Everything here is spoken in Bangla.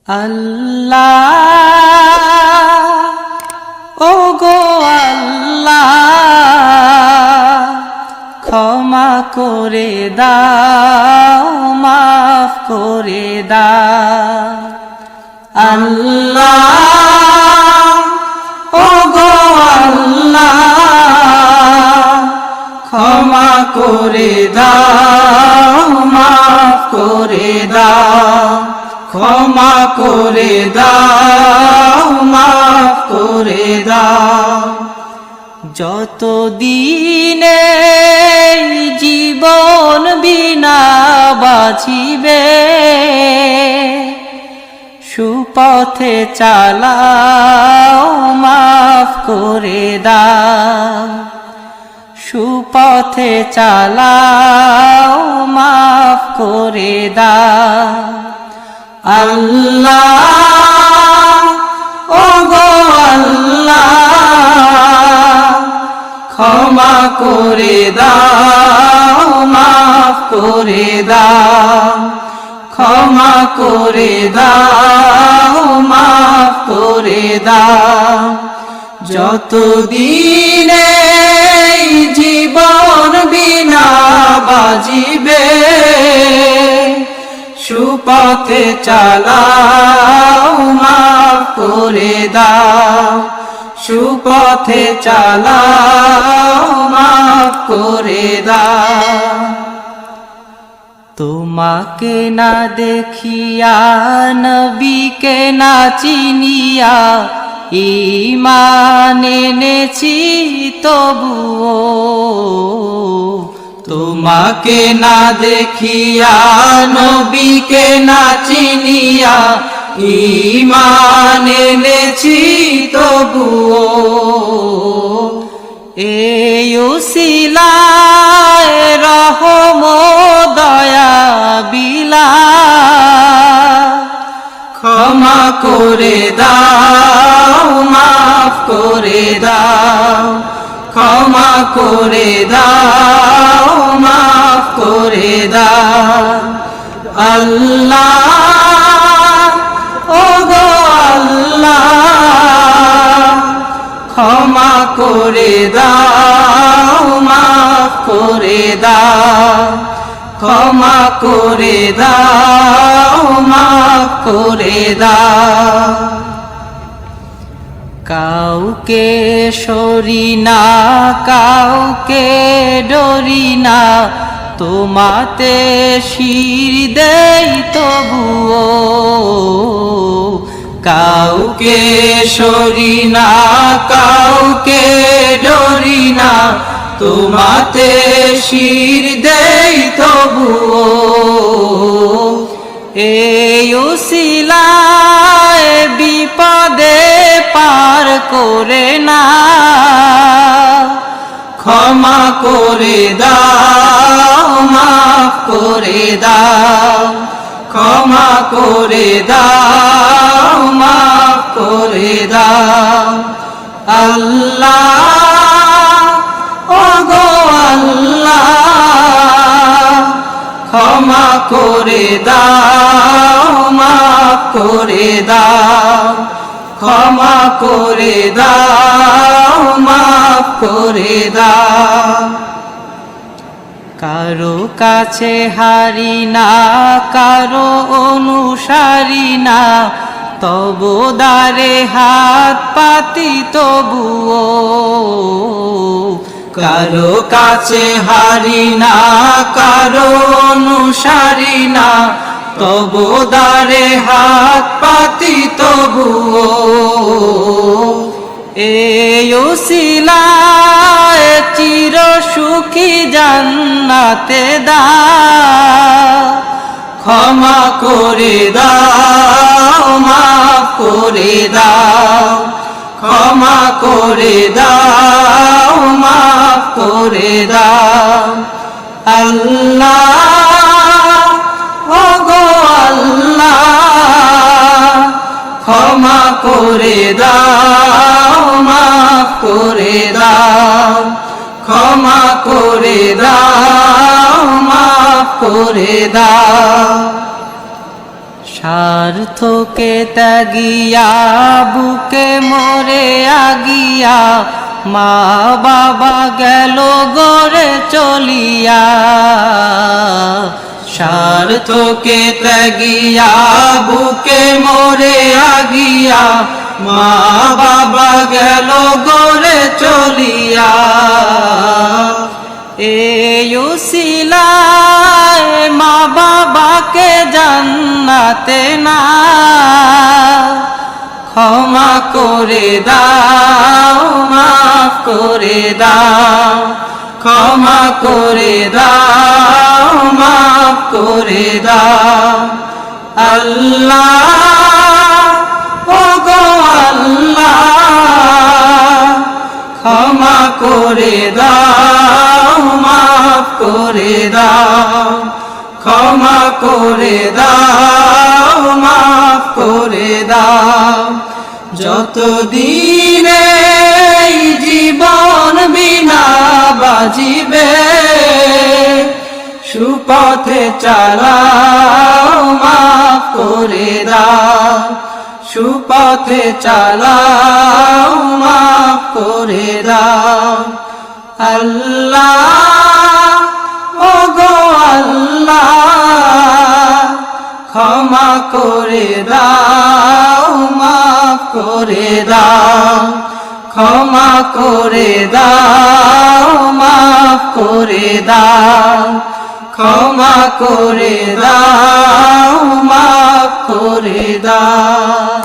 আল্লাহ ওগো আল্লাহ ক্ষমা করে দাও মাফ করে দাও আল্লাহ ওগো আল্লাহ ক্ষমা করে দাও মাফ করে দাও ক্ষমা করে দাও মাফ করে দাও যত দিনে জীবন বিনা বাঁচিবে সুপথে চালাও মাফ করে দাও সুপথে চালাও মাফ করে দাও আল্লাহ ওগো আল্লাহ ক্ষমা করে দাও মাফ করে দাও ক্ষমা করে দাও মাফ করে দাও যত দিনে জীবন বিনা বাজিবে সুপথে চালাও মাফ করে দাও সুপথে চালাও মাফ করে দাও তোমাকে না দেখিয়া নবীকে না চিনিয়া ঈমান এনেছি তবুও তোমাকে না দেখিয়া নবীকে না চিনিয়া ঈমান এনেছি তবুও এই উসিলায় রহম দয়া বিলা ক্ষমা করে দাও মাফ করে দাও ক্ষমা করে দাও মাফ করে দাও আল্লাহ ওগো আল্লাহ ক্ষমা করে দাও মাফ করে দাও ক্ষমা করে দাও মাফ করে দাও কাউকে সরি না কাউকে ডরি না তোমাতে শির দেই তবুও কাউকে সরি না কাউকে ডরি না তোমাতে শির দেই তবুও এই উসিলায় বিপদে পার করে না ক্ষমা করে দাও মাফ করে দাও ক্ষমা করে দাও মাফ করে দাও আল্লাহ ওগো আল্লাহ ক্ষমা করে দাও মাফ করে দাও ক্ষমা করে দাও মাফ করে দাও কারো কাছে হারি না কারো অনুসারী না তবু দ্বারে হাত পাতি তবুও কারো কাছে হারি না কারো অনুসারী না তবু দ্বারে হাত পাতি তবুও এই উসিলায় চির সুখী জান্নাতে দাও ক্ষমা করে দাও মাফ করে দাও ক্ষমা করে দাও মাফ করে দাও আল্লাহ ওগো আল্লাহ ক্ষমা করে দাও মাফ করে দাও ক্ষমা করে দাও মাফ করে দাও স্বার্থকে ত্যাগিয়া বুকে মরে আগিয়া মা বাবা গেল গড়ে চলিয়া স্বার্থকে ত্যাগিয়া বুকে মরে আগিয়া মা বাবা গেল গড়ে চলিয়া এই উসিলায় মা বাবাকে জান্নাতে না ক্ষমা করে দাও মাফ করে দাও ক্ষমা করে দাও মাফ করে দাও আল্লাহ ও গো আল্লাহ ক্ষমা করে দাও মাফ করে দাও ক্ষমা করে দাও মাফ করে দাও যতদিনে এই জীবন বিনা বাজিবে সুপথে চালাও মাফ করে দাও সুপথে চালাও মাফ করে দাও আল্লাহ ও গো আল্লাহ ক্ষমা করে দাও মাফ করে দাও ক্ষমা করে দাও মাফ করে দাও ক্ষমা করে দাও মাফ করে দাও